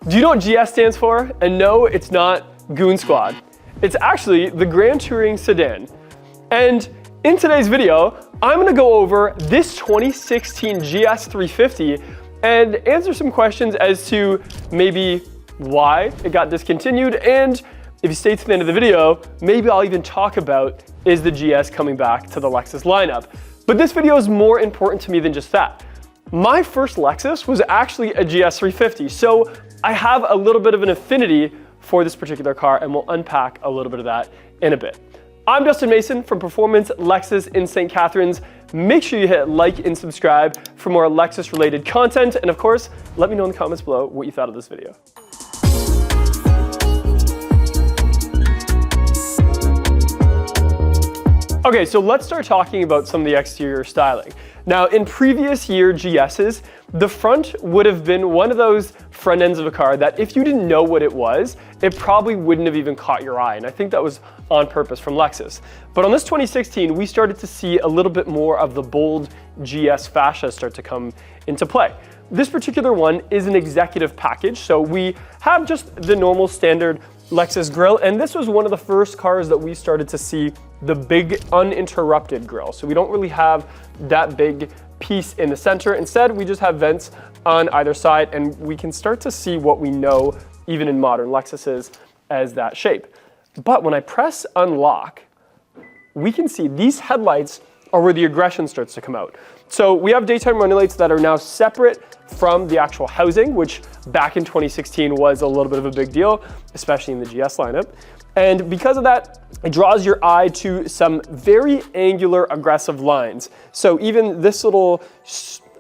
Do you know what GS stands for? And no, it's not Goon Squad. It's actually the Grand Touring Sedan. And in today's video, I'm gonna go over this 2016 GS 350 and answer some questions as to maybe why it got discontinued, and if you stay to the end of the video, maybe I'll even talk about, is the GS coming back to the Lexus lineup? But this video is more important to me than just that. My first Lexus was actually a GS 350, so I have a little bit of an affinity for this particular car, and we'll unpack a little bit of that in a bit. I'm Dustin Mason from Performance Lexus in St. Catharines. Make sure you hit like and subscribe for more Lexus related content, and of course, let me know in the comments below what you thought of this video. Okay, so let's start talking about some of the exterior styling. Now, in previous year GSs, the front would have been one of those front ends of a car that if you didn't know what it was, it probably wouldn't have even caught your eye. And I think that was on purpose from Lexus. But on this 2016, we started to see a little bit more of the bold GS fascia start to come into play. This particular one is an executive package, so we have just the normal standard Lexus grille, and this was one of the first cars that we started to see the big uninterrupted grille. So we don't really have that big piece in the center. Instead, we just have vents on either side, and we can start to see what we know, even in modern Lexuses, as that shape. But when I press unlock, we can see these headlights are where the aggression starts to come out. So we have daytime running lights that are now separate from the actual housing, which back in 2016 was a little bit of a big deal, especially in the GS lineup. And because of that, it draws your eye to some very angular, aggressive lines. So even this little,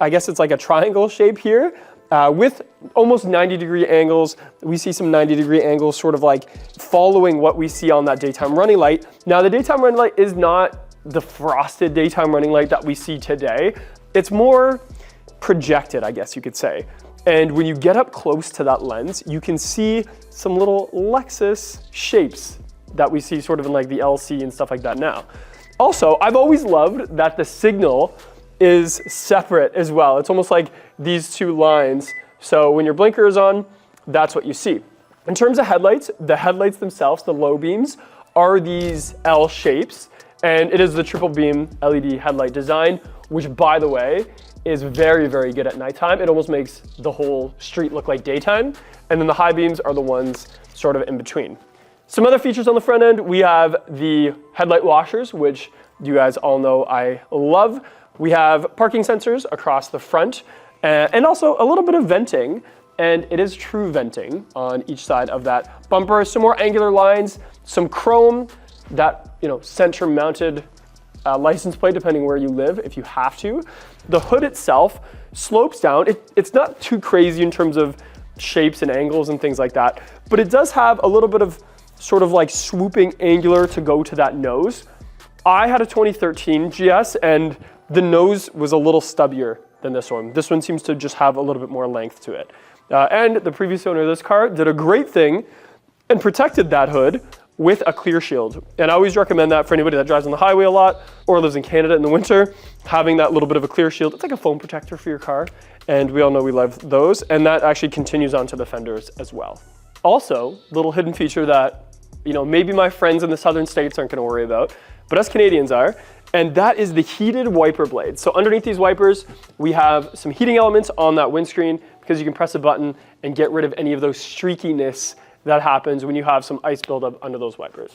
I guess it's like a triangle shape here, with almost 90-degree angles. We see some 90-degree angles sort of like following what we see on that daytime running light. Now, the daytime running light is not the frosted daytime running light that we see today. It's more projected, I guess you could say. And when you get up close to that lens, you can see some little Lexus shapes that we see sort of in like the LC and stuff like that now. Also, I've always loved that the signal is separate as well. It's almost like these two lines. So when your blinker is on, that's what you see. In terms of headlights, the headlights themselves, the low beams, are these L shapes. And it is the triple beam LED headlight design, which, by the way, is very, very good at nighttime. It almost makes the whole street look like daytime. And then the high beams are the ones sort of in between. Some other features on the front end, we have the headlight washers, which you guys all know I love. We have parking sensors across the front, and also a little bit of venting, and it is true venting on each side of that bumper. Some more angular lines, some chrome, that center mounted license plate depending where you live if you have to. The hood itself slopes down. It's not too crazy in terms of shapes and angles and things like that, but it does have a little bit of sort of like swooping angular to go to that nose. I had a 2013 GS and the nose was a little stubbier than this one. This one seems to just have a little bit more length to it. And the previous owner of this car did a great thing and protected that hood with a clear shield. And I always recommend that for anybody that drives on the highway a lot or lives in Canada in the winter, having that little bit of a clear shield. It's like a foam protector for your car, and we all know we love those, and that actually continues onto the fenders as well. Also, little hidden feature that maybe my friends in the southern states aren't gonna worry about, but us Canadians are, and that is the heated wiper blade. So underneath these wipers, we have some heating elements on that windscreen because you can press a button and get rid of any of those streakiness that happens when you have some ice buildup under those wipers.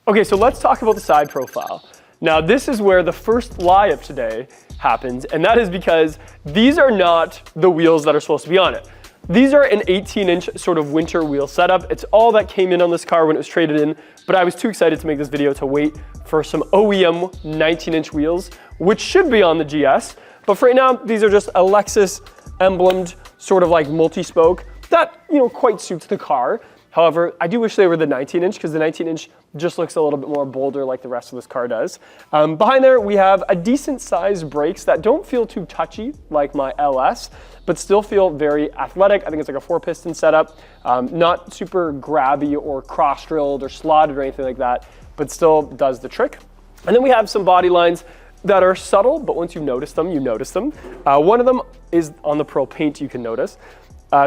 Okay, so let's talk about the side profile. Now, this is where the first lie of today happens, and that is because these are not the wheels that are supposed to be on it. These are an 18-inch sort of winter wheel setup. It's all that came in on this car when it was traded in, but I was too excited to make this video to wait for some OEM 19-inch wheels, which should be on the GS. But for right now, these are just a Lexus emblemed sort of like multi-spoke that, quite suits the car. However, I do wish they were the 19-inch because the 19-inch just looks a little bit more bolder like the rest of this car does. Behind there, we have a decent sized brakes that don't feel too touchy like my LS, but still feel very athletic. I think it's like a 4-piston setup, not super grabby or cross-drilled or slotted or anything like that, but still does the trick. And then we have some body lines that are subtle, but once you notice them, you notice them. One of them is on the pearl paint you can notice.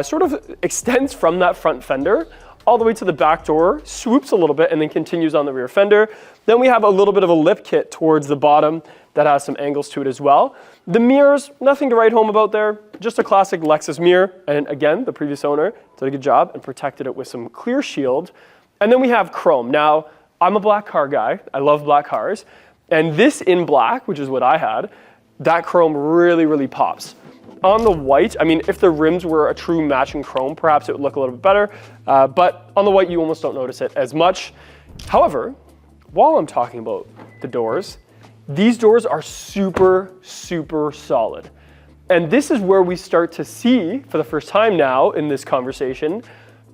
sort of extends from that front fender all the way to the back door, swoops a little bit, and then continues on the rear fender. Then we have a little bit of a lip kit towards the bottom that has some angles to it as well. The mirrors, nothing to write home about there, just a classic Lexus mirror. And again, the previous owner did a good job and protected it with some clear shield. And then we have chrome. Now, I'm a black car guy. I love black cars. And this in black, which is what I had, that chrome really, really pops. On the white, I mean, if the rims were a true matching chrome, perhaps it would look a little bit better. But on the white, you almost don't notice it as much. However, while I'm talking about the doors, these doors are super, super solid. And this is where we start to see, for the first time now in this conversation,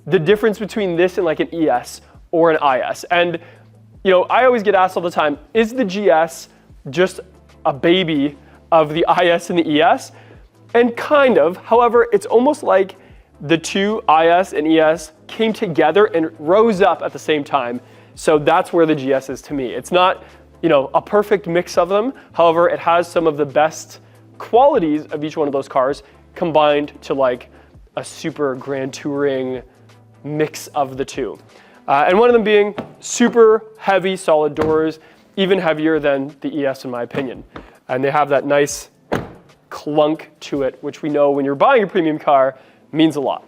the difference between this and like an ES or an IS. And you know, I always get asked all the time, is the GS just a baby of the IS and the ES? And kind of, however, it's almost like the two IS and ES came together and rose up at the same time. So that's where the GS is to me. It's not, you know, a perfect mix of them. However, it has some of the best qualities of each one of those cars combined to like a super grand touring mix of the two. And one of them being super heavy, solid doors, even heavier than the ES in my opinion. And they have that nice clunk to it, which we know when you're buying a premium car means a lot.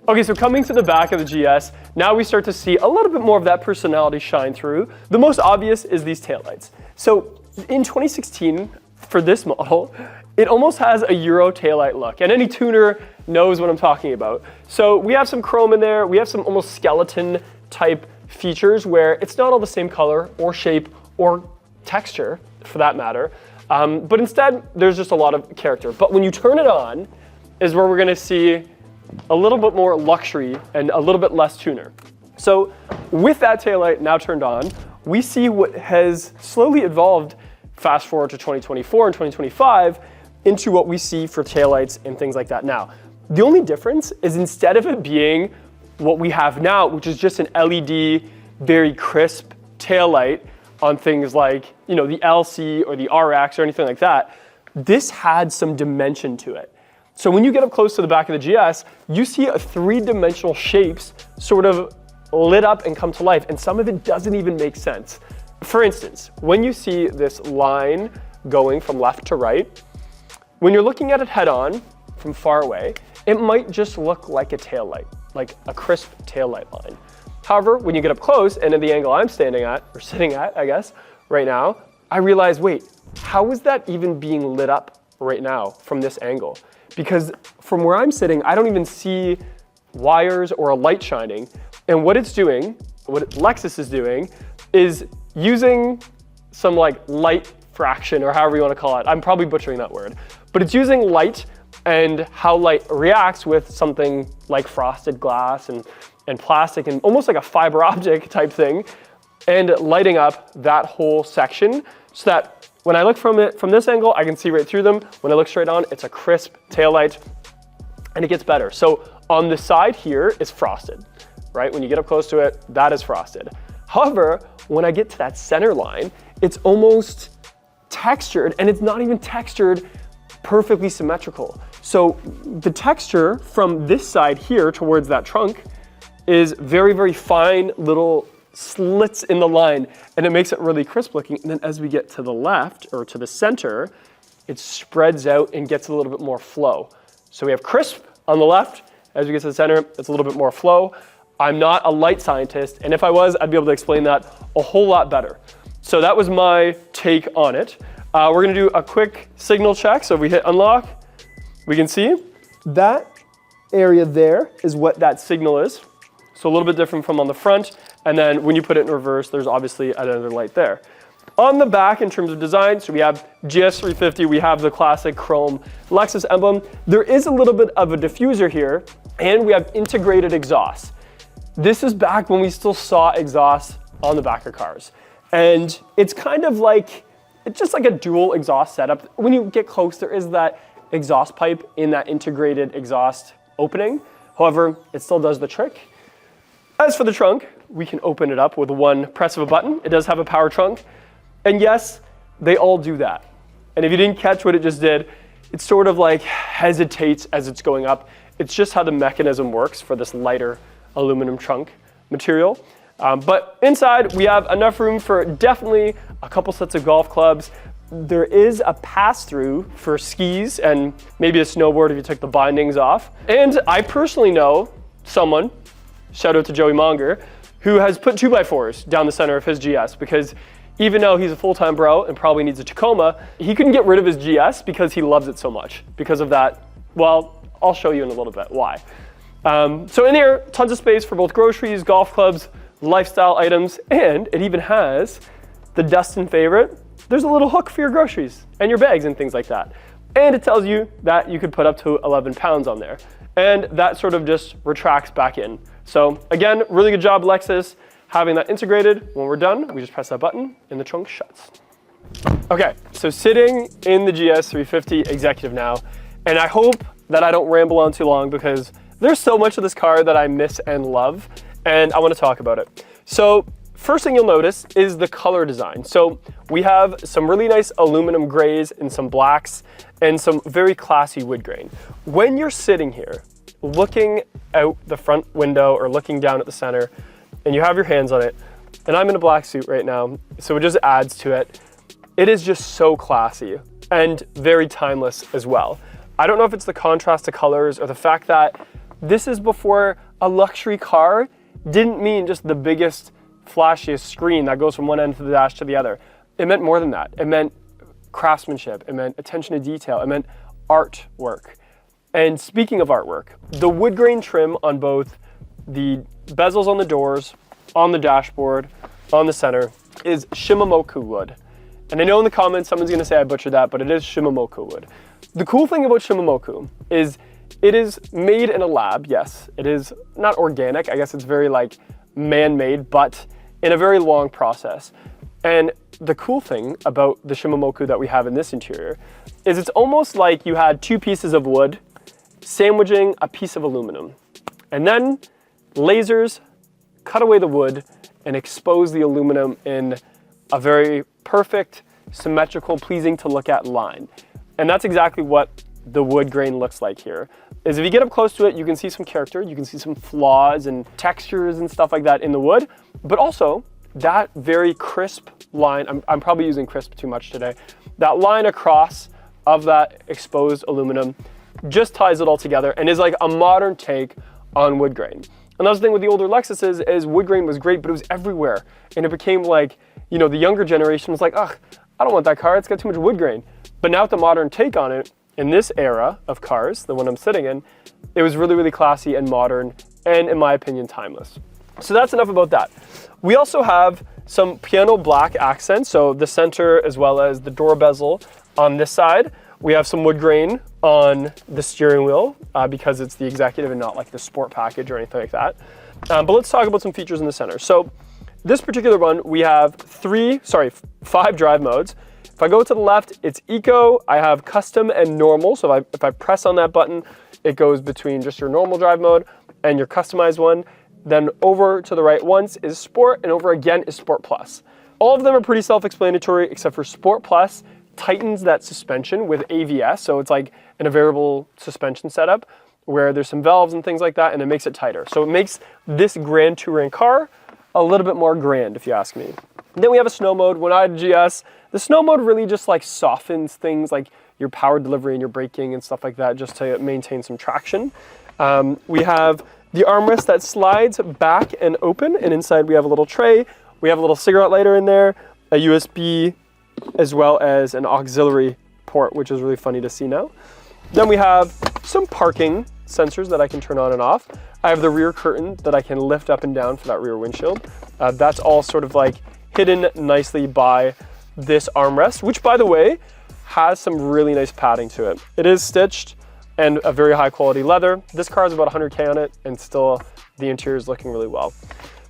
Okay, so coming to the back of the GS, now we start to see a little bit more of that personality shine through. The most obvious is these taillights. So in 2016, for this model, it almost has a Euro taillight look, and any tuner knows what I'm talking about. So we have some chrome in there, we have some almost skeleton type features where it's not all the same color or shape or texture, for that matter. But instead, there's just a lot of character. But when you turn it on, is where we're gonna see a little bit more luxury and a little bit less tuner. So with that taillight now turned on, we see what has slowly evolved, fast forward to 2024 and 2025, into what we see for taillights and things like that now. The only difference is instead of it being what we have now, which is just an LED, very crisp taillight, on things like, you know, the LC or the RX or anything like that, this had some dimension to it. So when you get up close to the back of the GS, you see a three-dimensional shapes sort of lit up and come to life, and some of it doesn't even make sense. For instance, when you see this line going from left to right, when you're looking at it head-on from far away, it might just look like a taillight, like a crisp taillight line. However, when you get up close, and at the angle I'm standing at, or sitting at, I guess, right now, I realize, wait, how is that even being lit up right now from this angle? Because from where I'm sitting, I don't even see wires or a light shining. And what it's doing, what Lexus is doing, is using some like light fraction, or however you want to call it. I'm probably butchering that word. But it's using light and how light reacts with something like frosted glass and plastic and almost like a fiber optic type thing, and lighting up that whole section so that when I look from this angle, I can see right through them. When I look straight on, it's a crisp taillight, and it gets better. So on the side here is frosted, right? When you get up close to it, that is frosted. However, when I get to that center line, it's almost textured, and it's not even textured perfectly symmetrical. So the texture from this side here towards that trunk is very, very fine little slits in the line, and it makes it really crisp looking. And then as we get to the left, or to the center, it spreads out and gets a little bit more flow. So we have crisp on the left. As we get to the center, it's a little bit more flow. I'm not a light scientist, and if I was, I'd be able to explain that a whole lot better. So that was my take on it. We're gonna do a quick signal check. So if we hit unlock, we can see that area there is what that signal is. So a little bit different from on the front. And then when you put it in reverse, there's obviously another light there. On the back, in terms of design, so we have GS350, we have the classic chrome Lexus emblem. There is a little bit of a diffuser here, and we have integrated exhaust. This is back when we still saw exhaust on the back of cars. And it's kind of like, it's just like a dual exhaust setup. When you get close, there is that exhaust pipe in that integrated exhaust opening. However, it still does the trick. As for the trunk, we can open it up with one press of a button. It does have a power trunk. And yes, they all do that. And if you didn't catch what it just did, it sort of like hesitates as it's going up It's just how the mechanism works for this lighter aluminum trunk material. But inside, we have enough room for definitely a couple sets of golf clubs. There is a pass-through for skis and maybe a snowboard if you took the bindings off. And I personally know someone, shout out to Joey Monger, who has put 2x4s down the center of his GS, because even though he's a full-time bro and probably needs a Tacoma, he couldn't get rid of his GS because he loves it so much. Because of that, well, I'll show you in a little bit why. So in here, tons of space for both groceries, golf clubs, lifestyle items, and it even has the Dustin favorite. There's a little hook for your groceries and your bags and things like that. And it tells you that you could put up to 11 pounds on there. And that sort of just retracts back in. So again, really good job, Lexus, having that integrated. When we're done, we just press that button and the trunk shuts. Okay, so sitting in the GS 350 Executive now, and I hope that I don't ramble on too long because there's so much of this car that I miss and love, and I want to talk about it. So first thing you'll notice is the color design. So we have some really nice aluminum grays and some blacks and some very classy wood grain. When you're sitting here, looking out the front window or looking down at the center, and you have your hands on it, and I'm in a black suit right now, so it just adds to it. It is just so classy and very timeless as well. I don't know if it's the contrast to colors or the fact that this is before a luxury car didn't mean just the biggest, flashiest screen that goes from one end of the dash to the other. It meant more than that. It meant craftsmanship. It meant attention to detail. It meant artwork. And speaking of artwork, the wood grain trim on both the bezels on the doors, on the dashboard, on the center is Shimamoku wood. And I know in the comments someone's gonna say I butchered that, but it is Shimamoku wood. The cool thing about Shimamoku is it is made in a lab, yes. It is not organic, I guess it's very like man-made, but in a very long process. And the cool thing about the Shimamoku that we have in this interior is it's almost like you had two pieces of wood sandwiching a piece of aluminum. And then lasers cut away the wood and expose the aluminum in a very perfect, symmetrical, pleasing to look at line. And that's exactly what the wood grain looks like here. Is if you get up close to it, you can see some character, you can see some flaws and textures and stuff like that in the wood, but also that very crisp line, I'm probably using crisp too much today, that line across of that exposed aluminum just ties it all together and is like a modern take on wood grain. And that's the thing with the older Lexuses is wood grain was great, but it was everywhere. And it became like, you know, the younger generation was like, ugh, I don't want that car, it's got too much wood grain. But now with the modern take on it, in this era of cars, the one I'm sitting in, it was really, really classy and modern and, in my opinion, timeless. So that's enough about that. We also have some piano black accents, so the center as well as the door bezel on this side. We have some wood grain on the steering wheel because it's the Executive and not like the Sport package or anything like that. But let's talk about some features in the center. So this particular one, we have 5 drive modes. If I go to the left, it's Eco. I have Custom and Normal. So if I press on that button, it goes between just your normal drive mode and your customized one. Then over to the right once is Sport, and over again is Sport Plus. All of them are pretty self-explanatory, except for Sport Plus tightens that suspension with AVS. So it's like a variable suspension setup where there's some valves and things like that, and it makes it tighter. So it makes this grand touring car a little bit more grand, if you ask me. And then we have a snow mode. When I had GS, the snow mode really just like softens things like your power delivery and your braking and stuff like that, just to maintain some traction. We have the armrest that slides back and open, and inside we have a little tray. We have a little cigarette lighter in there, a USB, as well as an auxiliary port, which is really funny to see now. Then we have some parking sensors that I can turn on and off. I have the rear curtain that I can lift up and down for that rear windshield. That's all sort of like hidden nicely by this armrest, which by the way, has some really nice padding to it. It is stitched and a very high quality leather. This car is about 100K on it and still the interior is looking really well.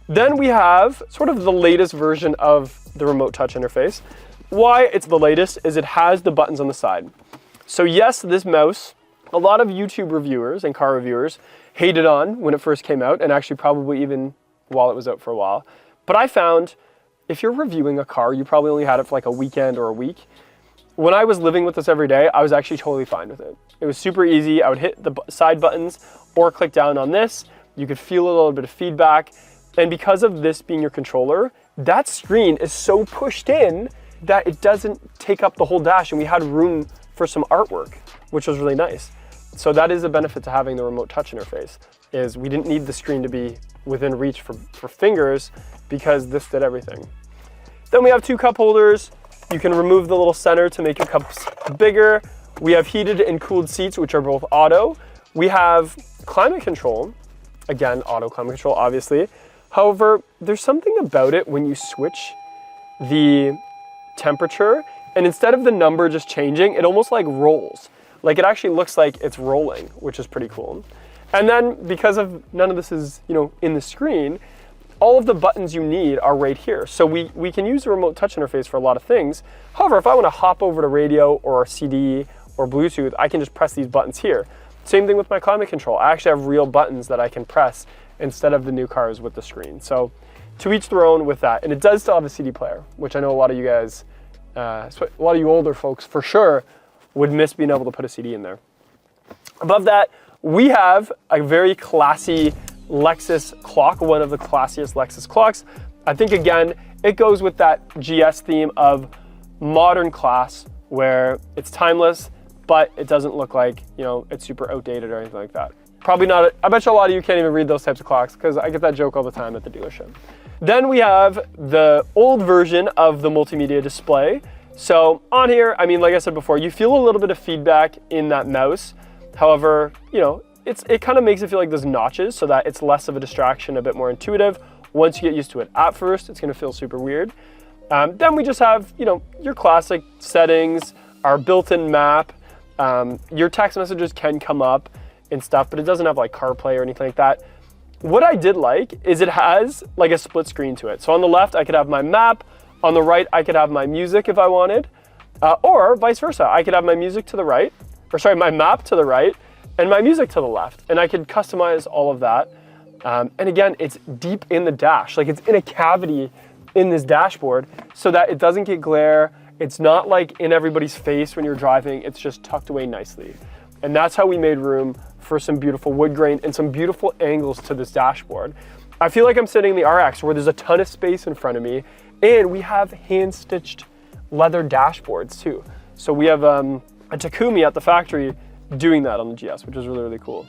Then we have sort of the latest version of the remote touch interface. Why it's the latest is it has the buttons on the side. So yes, this mouse, a lot of YouTube reviewers and car reviewers hated on when it first came out, and actually probably even while it was out for a while. But I found if you're reviewing a car, you probably only had it for like a weekend or a week. When I was living with this every day, I was actually totally fine with it. It was super easy. I would hit the side buttons or click down on this. You could feel a little bit of feedback. And because of this being your controller, that screen is so pushed in that it doesn't take up the whole dash, and we had room for some artwork, which was really nice. So that is a benefit to having the remote touch interface, is we didn't need the screen to be within reach for fingers because this did everything. Then we have 2 cup holders. You can remove the little center to make your cups bigger. We have heated and cooled seats, which are both auto. We have climate control, again, auto climate control, obviously. However, there's something about it when you switch the temperature, and instead of the number just changing, it almost like rolls. Like it actually looks like it's rolling, which is pretty cool. And then because of none of this is, in the screen, all of the buttons you need are right here. So we can use the remote touch interface for a lot of things. However, if I want to hop over to radio or CD or Bluetooth, I can just press these buttons here. Same thing with my climate control. I actually have real buttons that I can press instead of the new cars with the screen. So to each their own with that. And it does still have a CD player, which I know a lot of you guys, a lot of you older folks for sure would miss being able to put a CD in there. Above that, we have a very classy Lexus clock, one of the classiest Lexus clocks. I think, again, it goes with that GS theme of modern class, where it's timeless, but it doesn't look like, it's super outdated or anything like that. Probably not, I bet you a lot of you can't even read those types of clocks, because I get that joke all the time at the dealership. Then we have the old version of the multimedia display. So on here, like I said before, you feel a little bit of feedback in that mouse. However, it kind of makes it feel like there's notches so that it's less of a distraction, a bit more intuitive once you get used to it. At first, it's going to feel super weird. Then we just have, your classic settings, our built-in map. Your text messages can come up and stuff, but it doesn't have like CarPlay or anything like that. What I did like is it has like a split screen to it. So on the left, I could have my map. On the right, I could have my music if I wanted, or vice versa. I could have my music to the right, my map to the right, and my music to the left. And I could customize all of that. And again, it's deep in the dash. Like it's in a cavity in this dashboard so that it doesn't get glare. It's not like in everybody's face when you're driving. It's just tucked away nicely. And that's how we made room for some beautiful wood grain and some beautiful angles to this dashboard. I feel like I'm sitting in the RX where there's a ton of space in front of me, and we have hand-stitched leather dashboards too. So we have a Takumi at the factory doing that on the GS, which is really, really cool.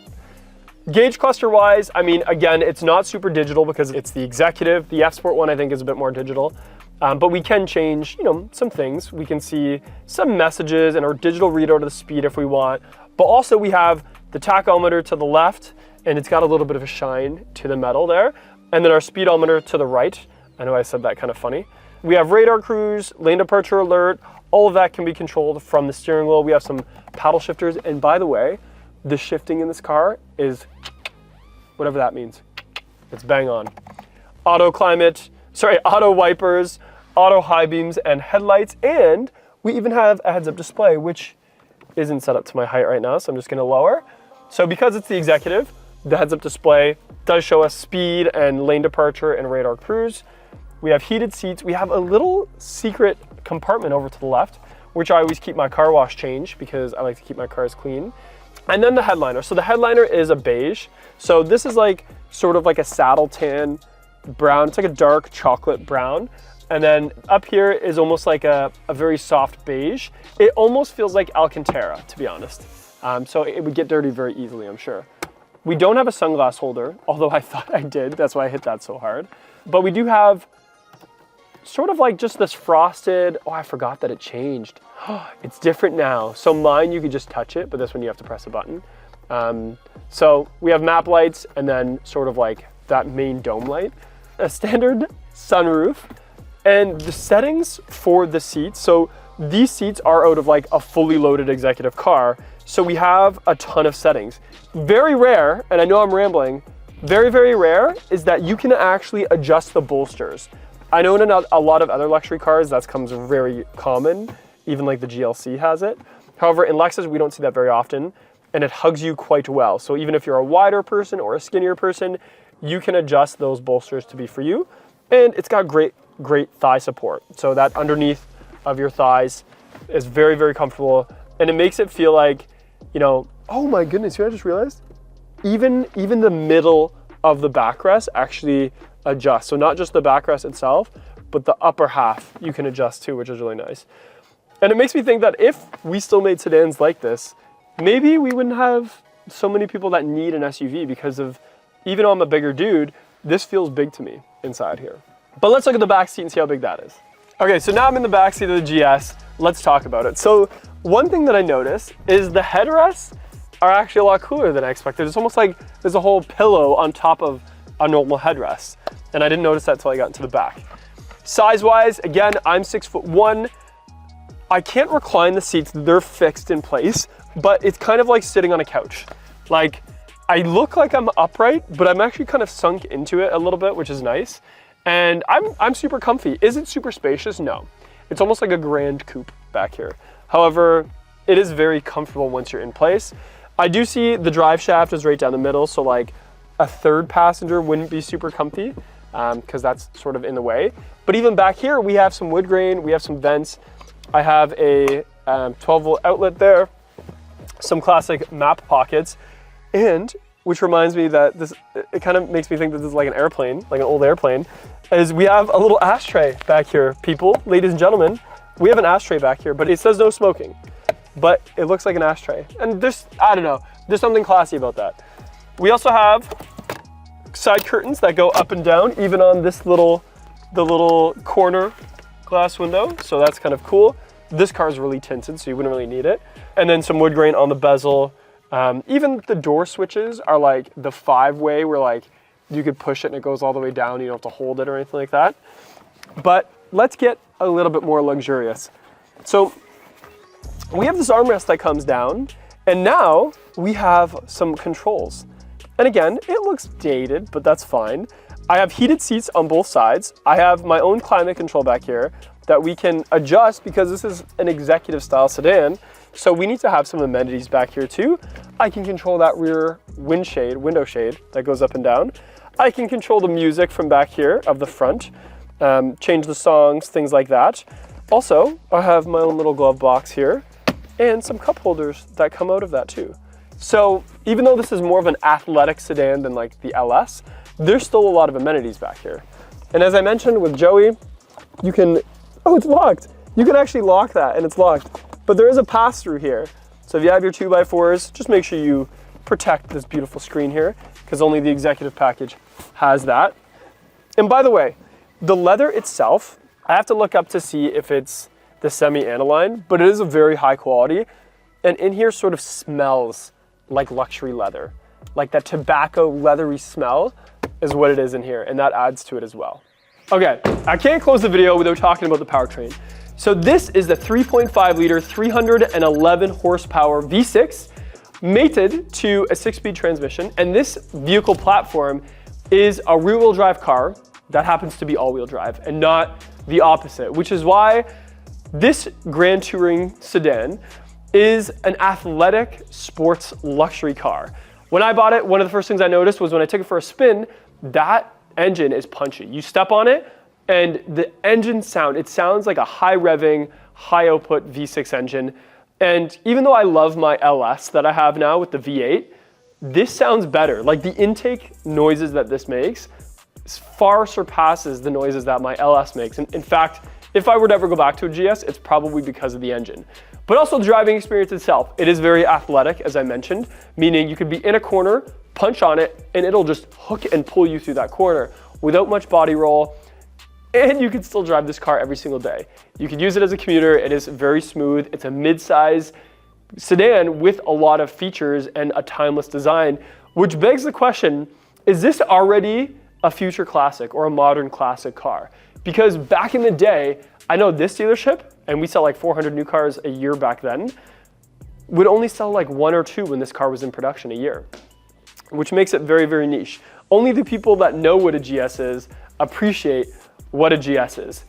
Gauge cluster-wise, again, it's not super digital because it's the executive. The F-Sport one, I think, is a bit more digital. But we can change, some things. We can see some messages and our digital readout of the speed if we want. But also we have the tachometer to the left, and it's got a little bit of a shine to the metal there. And then our speedometer to the right. I know I said that kind of funny. We have radar cruise, lane departure alert. All of that can be controlled from the steering wheel. We have some paddle shifters. And by the way, the shifting in this car is whatever that means. It's bang on. Auto wipers, auto high beams and headlights. And we even have a heads-up display, which isn't set up to my height right now, so I'm just gonna lower. So because it's the executive, the heads-up display does show us speed and lane departure and radar cruise. We have heated seats. We have a little secret compartment over to the left, which I always keep my car wash change because I like to keep my cars clean. And then the headliner. So the headliner is a beige. So this is like sort of like a saddle tan brown. It's like a dark chocolate brown. And then up here is almost like a very soft beige. It almost feels like Alcantara, to be honest. So it would get dirty very easily, I'm sure. We don't have a sunglass holder, although I thought I did. That's why I hit that so hard. But we do have sort of like just this frosted, oh, I forgot that it changed. It's different now. So mine, you could just touch it, but this one you have to press a button. So we have map lights and then sort of like that main dome light. A standard sunroof. And the settings for the seats, so these seats are out of like a fully loaded executive car. So we have a ton of settings. Very rare, and I know I'm rambling, very, very rare is that you can actually adjust the bolsters. I know in a lot of other luxury cars, that comes very common, even like the GLC has it. However, in Lexus, we don't see that very often, and it hugs you quite well. So even if you're a wider person or a skinnier person, you can adjust those bolsters to be for you. And it's got great thigh support. So that underneath of your thighs is very, very comfortable. And it makes it feel like, you know, oh my goodness, you know what I just realized? Even the middle of the backrest actually adjusts. So not just the backrest itself, but the upper half you can adjust to, which is really nice. And it makes me think that if we still made sedans like this, maybe we wouldn't have so many people that need an SUV because of, even though I'm a bigger dude, this feels big to me inside here. But let's look at the back seat and see how big that is. Okay, so now I'm in the back seat of the GS. Let's talk about it. So one thing that I noticed is the headrests are actually a lot cooler than I expected. It's almost like there's a whole pillow on top of a normal headrest. And I didn't notice that until I got into the back. Size-wise, again, I'm 6'1". I can't recline the seats, they're fixed in place, but it's kind of like sitting on a couch. Like, I look like I'm upright, but I'm actually kind of sunk into it a little bit, which is nice. And I'm super comfy. Is it super spacious? No. It's almost like a grand coupe back here. However, it is very comfortable once you're in place. I do see the drive shaft is right down the middle, so like a third passenger wouldn't be super comfy because that's sort of in the way. But even back here, we have some wood grain, we have some vents. I have a 12-volt outlet there, some classic map pockets, and which reminds me that this, it kind of makes me think that this is like an airplane, like an old airplane, is we have a little ashtray back here, people, ladies and gentlemen. We have an ashtray back here, but it says no smoking, but it looks like an ashtray. And there's, I don't know, there's something classy about that. We also have side curtains that go up and down, even on this the little corner glass window, so that's kind of cool. This car is really tinted, so you wouldn't really need it. And then some wood grain on the bezel. Even the door switches are like the 5-way where like you could push it and it goes all the way down. You don't have to hold it or anything like that. But let's get a little bit more luxurious. So we have this armrest that comes down, and now we have some controls. And again, it looks dated, but that's fine. I have heated seats on both sides. I have my own climate control back here that we can adjust because this is an executive style sedan. So we need to have some amenities back here too. I can control that rear window shade that goes up and down. I can control the music from back here of the front, change the songs, things like that. Also, I have my own little glove box here and some cup holders that come out of that too. So even though this is more of an athletic sedan than like the LS, there's still a lot of amenities back here. And as I mentioned with Joey, you can, oh, it's locked. You can actually lock that and it's locked. But there is a pass-through here. So if you have your 2x4s, just make sure you protect this beautiful screen here because only the executive package has that. And by the way, the leather itself, I have to look up to see if it's the semi-aniline, but it is a very high quality. And in here sort of smells like luxury leather. Like that tobacco leathery smell is what it is in here, and that adds to it as well. Okay, I can't close the video without talking about the powertrain. So this is the 3.5 liter, 311 horsepower V6 mated to a 6-speed transmission. And this vehicle platform is a rear-wheel drive car that happens to be all-wheel drive and not the opposite, which is why this Grand Touring sedan is an athletic sports luxury car. When I bought it, one of the first things I noticed was when I took it for a spin, that engine is punchy. You step on it, and the engine sound, it sounds like a high revving, high output V6 engine. And even though I love my LS that I have now with the V8, this sounds better. Like the intake noises that this makes far surpasses the noises that my LS makes. And in fact, if I were to ever go back to a GS, it's probably because of the engine. But also the driving experience itself. It is very athletic, as I mentioned, meaning you could be in a corner, punch on it, and it'll just hook and pull you through that corner without much body roll. And you can still drive this car every single day. You can use it as a commuter. It is very smooth. It's a mid-size sedan with a lot of features and a timeless design, which begs the question, is this already a future classic or a modern classic car? Because back in the day, I know this dealership, and we sell like 400 new cars a year back then, would only sell like 1 or 2 when this car was in production a year, which makes it very, very niche. Only the people that know what a GS is appreciate what a GS is.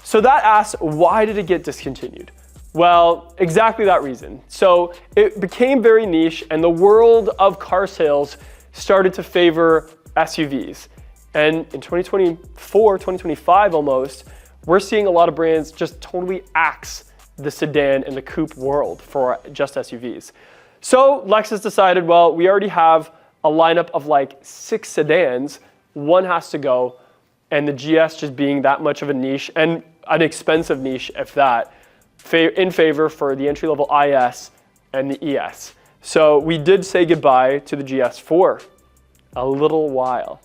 So that asks, why did it get discontinued? Well, exactly that reason. So it became very niche and the world of car sales started to favor SUVs. And in 2024, 2025 almost, we're seeing a lot of brands just totally axe the sedan and the coupe world for just SUVs. So Lexus decided, well, we already have a lineup of like 6 sedans, one has to go, and the GS just being that much of a niche, and an expensive niche if that, in favor for the entry-level IS and the ES. So we did say goodbye to the GS for a little while.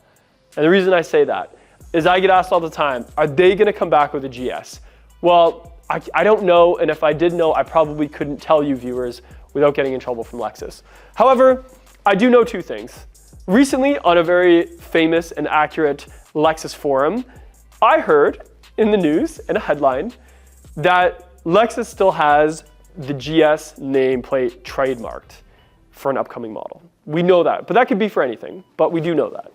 And the reason I say that is I get asked all the time, are they gonna come back with a GS? Well, I don't know, and if I did know, I probably couldn't tell you viewers without getting in trouble from Lexus. However, I do know 2 things. Recently, on a very famous and accurate Lexus forum, I heard in the news, in a headline, that Lexus still has the GS nameplate trademarked for an upcoming model. We know that, but that could be for anything, but we do know that.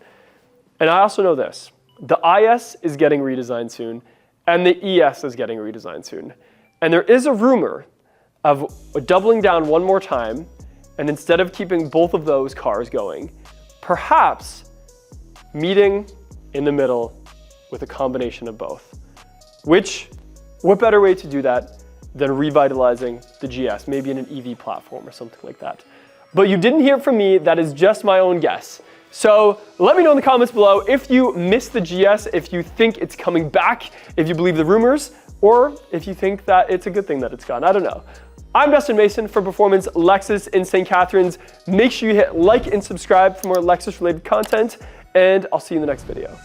And I also know this, the IS is getting redesigned soon, and the ES is getting redesigned soon. And there is a rumor of doubling down one more time, and instead of keeping both of those cars going, perhaps meeting in the middle with a combination of both. What better way to do that than revitalizing the GS, maybe in an EV platform or something like that. But you didn't hear it from me, that is just my own guess. So let me know in the comments below if you missed the GS, if you think it's coming back, if you believe the rumors, or if you think that it's a good thing that it's gone. I don't know. I'm Dustin Mason for Performance Lexus in St. Catharines. Make sure you hit like and subscribe for more Lexus related content, and I'll see you in the next video.